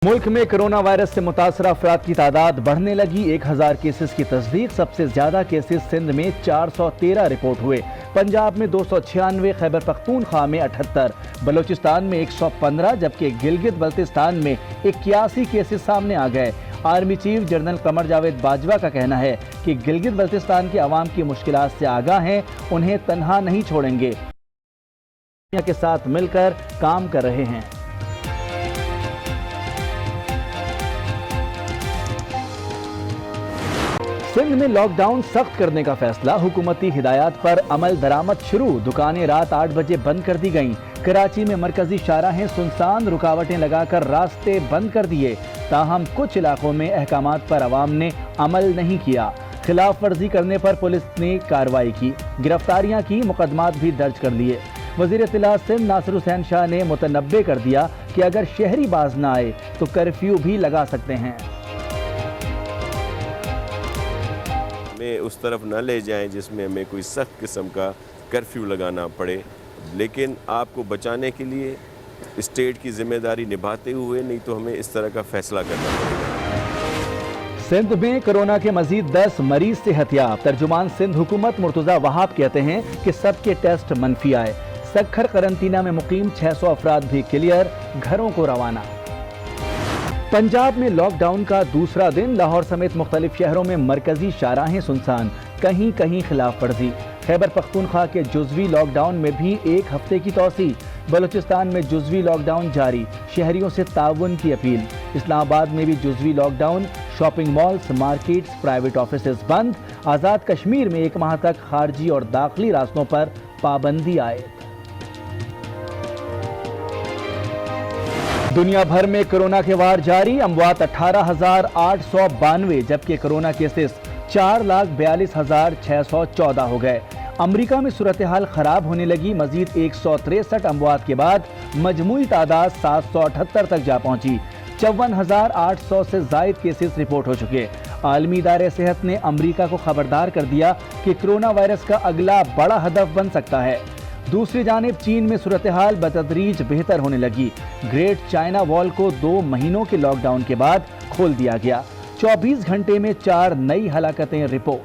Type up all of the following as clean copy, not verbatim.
मुल्क में corona virus से मुतासरा अफराद की तादाद बढ़ने लगी। 1000 केसेस की तस्दीक। सबसे ज्यादा केसेस सिंध में 413 रिपोर्ट हुए, पंजाब में 296, खैबर पख्तूनख्वा में 78, बलोचिस्तान में 115, जबकि गिलगित बल्तिस्तान में 81 केसेस सामने आ गए। Army chief general Qamar Javed Bajwa का कहना है कि गिलगित बल्तिस्तान के अवाम की मुश्किलात से आगाह हैं, उन्हें तन्हा नहीं छोड़ेंगे, के साथ मिलकर काम कर रहे हैं। सिंध में लॉकडाउन सख्त करने का फैसला, हुकूमती हिदायत पर अमल दरामद शुरू। दुकानें रात 8 बजे बंद कर दी गईं। कराची में मरकजी शाहराहें सुनसान, रुकावटें लगाकर रास्ते बंद कर दिए। ताहम कुछ इलाकों में अहकामात पर अवाम ने अमल नहीं किया। खिलाफ वर्जी करने पर पुलिस ने कार्रवाई की, गिरफ्तारियां की, मुकदमात भी दर्ज कर लिए। वज़ीर इत्तला सिंध नासिर हुसैन शाह ने मुतनब्बे कर दिया कि अगर शहरी बाज न आए तो कर्फ्यू भी लगा सकते हैं। हमें उस तरफ न ले जाएं जिसमें हमें कोई सख्त किस्म का कर्फ्यू लगाना पड़े, लेकिन आपको बचाने के लिए स्टेट की जिम्मेदारी निभाते हुए, नहीं तो हमें इस तरह का फैसला करना पड़ेगा। सिंध में कोरोना के मजीद 10 मरीज सेहतयाब। तर्जुमान सिंध हुकूमत मुर्तज़ा वहाब कहते हैं कि सबके टेस्ट मनफी आए। सखर करंतना में मुकीम 600 अफराद भी क्लियर, घरों को रवाना। पंजाब में लॉकडाउन का दूसरा दिन, लाहौर समेत मुख्तलिफ शहरों में मरकजी शाहराहें सुनसान, कहीं कहीं खिलाफ वर्जी। खैबर पख्तूनख्वा के जुज़वी लॉकडाउन में भी 1 हफ्ते की तौसी। बलूचिस्तान में जुज़वी लॉकडाउन जारी, शहरियों से ताउन की अपील। इस्लामाबाद में भी जुज़वी lockdown, shopping malls, markets, private offices बंद। आज़ाद कश्मीर में 1 माह तक खारजी और दाखिली रास्तों पर पाबंदी आए। दुनिया भर में कोरोना के वार जारी, अमवात 18,892, जबकि कोरोना केसेस 4,42,614 हो गए। अमेरिका में सूरत हाल खराब होने लगी, मजीद 163 अमवात के बाद मजमूई तादाद 778 तक जा पहुंची। 54,800 से जायद केसेस रिपोर्ट हो चुके। आलमी इदारे सेहत ने अमेरिका को खबरदार कर दिया कि कोरोना वायरस का अगला बड़ा हदफ बन सकता है। दूसरी जानिब चीन में सूरत हाल बतदरीज बेहतर होने लगी। ग्रेट चाइना वॉल को 2 महीनों के लॉकडाउन के बाद खोल दिया गया। 24 घंटे में 4 नई हलाकतें रिपोर्ट।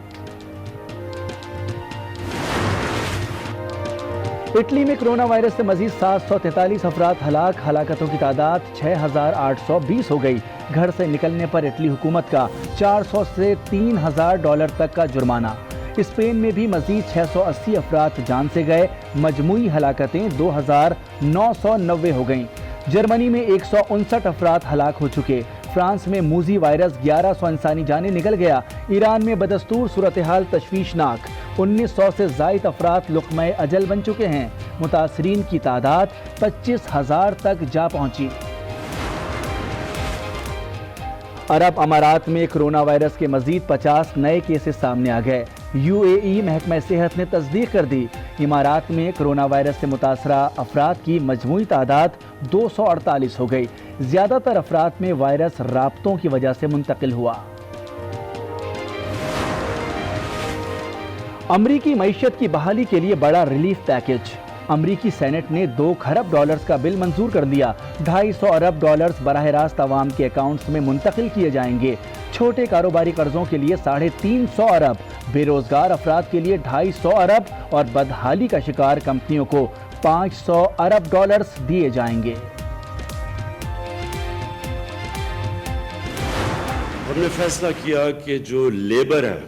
इटली में कोरोना वायरस से मजीद 743 अफराद हलाक, हलाकतों की तादाद 6,820 हो गई। घर से निकलने पर इटली हुकूमत का 400 से $3,000 तक का जुर्माना। स्पेन में भी मजीद 680 अफराद जान से गए, मजमूई हलाकतें 2,990 हो गईं। जर्मनी में 159 अफराद हलाक हो चुके। फ्रांस में मूजी वायरस 1100 इंसानी जानें निकल गया। ईरान में बदस्तूर सूरत हाल तशवीशनाक, 1900 से जायद अफराद लुक़्मे अजल बन चुके हैं। मुतासरीन की तादाद 25,000 तक जा पहुंची। अरब अमारात में कोरोना वायरस के मजीद 50 नए केसेस सामने आ गए। UAE महकमा सेहत ने तस्दीक कर दी। इमारात में कोरोना वायरस से मुतासरा अफराद की मजमूई तादाद 248 हो गई। ज़्यादातर अफराद में वायरस राब्तों की वजह से मुंतकिल हुआ। अमरीकी मईशत की बहाली के लिए बड़ा रिलीफ पैकेज। अमरीकी सेनेट ने $2 खरब का बिल मंजूर कर लिया। $250 अरब बराह रास्त आवाम के अकाउंट्स में मुंतकिल किए जाएंगे। छोटे कारोबारी कर्जों के लिए 350 अरब, बेरोजगार अफराद के लिए 250 अरब और बदहाली का शिकार कंपनियों को $500 अरब दिए जाएंगे। हमने फैसला किया कि जो लेबर है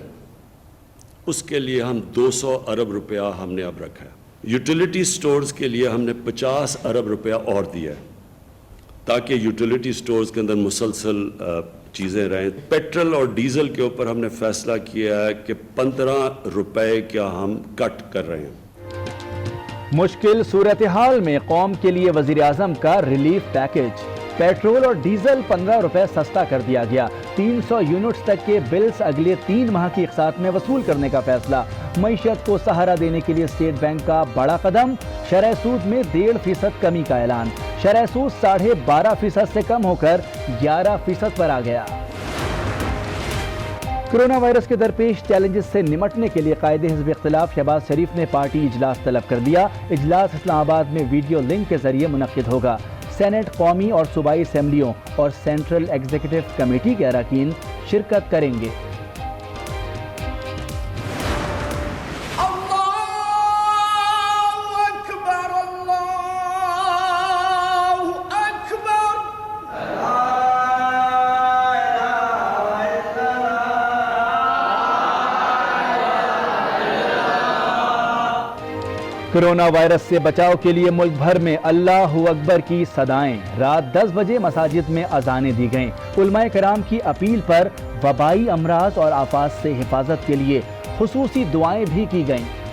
उसके लिए हम 200 अरब रुपया हमने अब रखा है। यूटिलिटी स्टोर्स के लिए हमने 50 अरब रुपया और दिया है ताकि यूटिलिटी स्टोर्स के अंदर मुसलसल चीज़ें रहें। पेट्रोल और डीजल के ऊपर हमने फैसला किया है कि 15 रुपए का हम कट कर रहे हैं। मुश्किल सूरत हाल में कौम के लिए वजीर आज़म का रिलीफ पैकेज। पेट्रोल और डीजल 15 रुपए सस्ता कर दिया गया। 300 यूनिट्स तक के बिल्स अगले 3 माह की इक़सात में वसूल करने का फैसला। मईशत को सहारा देने के लिए स्टेट बैंक का बड़ा कदम। शरह सूद में 1.5% कमी का ऐलान। शरह सूद 12.5% से कम होकर 11% पर आ गया। कोरोना वायरस के दरपेश चैलेंजेस से निमटने के लिए कायदे हिज़्ब इख्तिलाफ शहबाज शरीफ ने पार्टी इजलास तलब कर दिया। इजलास इस्लामाबाद में वीडियो लिंक के जरिए मुनक्किद होगा। سینٹ، قومی اور صوبائی اسمبلیوں اور سینٹرل ایگزیکٹو کمیٹی کے اراکین شرکت کریں گے۔ کورونا وائرس سے بچاؤ کے لیے ملک بھر میں اللہ اکبر کی صدائیں۔ رات 10 بجے مساجد میں اذانیں دی گئیں۔ علماء کرام کی اپیل پر وبائی امراض اور آفات سے حفاظت کے لیے خصوصی دعائیں بھی کی گئیں۔